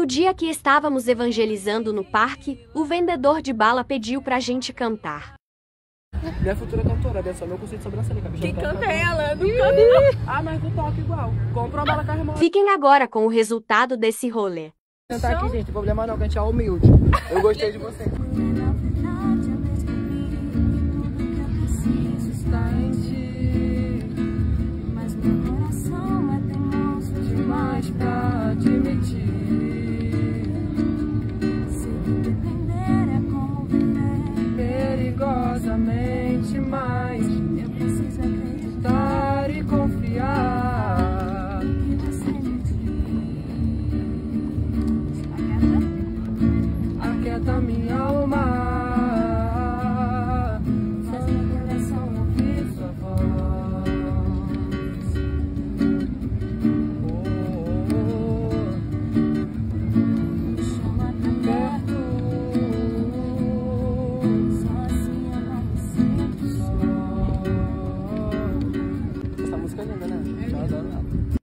No dia que estávamos evangelizando no parque, o vendedor de bala pediu pra gente cantar. Minha futura cantora, abençoa meu conceito de sobrancelha. Quem canta é ela, não canta. Ah, mas tu toca igual. Compra uma bala com a irmã. Fiquem agora com o resultado desse rolê. Cantar aqui, gente, não tem problema não, que a gente é humilde. Eu gostei de você. Está em ti, mas meu coração é teimoso demais pra admitir. Se depender é como viver. Perigosamente mais. Eu preciso acreditar Estar e confiar. que você me diz. Aquieta minha alma. Faz meu coração ouvir Sua voz. chama pra perto. Só assim eu não me sinto só. Essa música é linda, né? Eu adoro ela.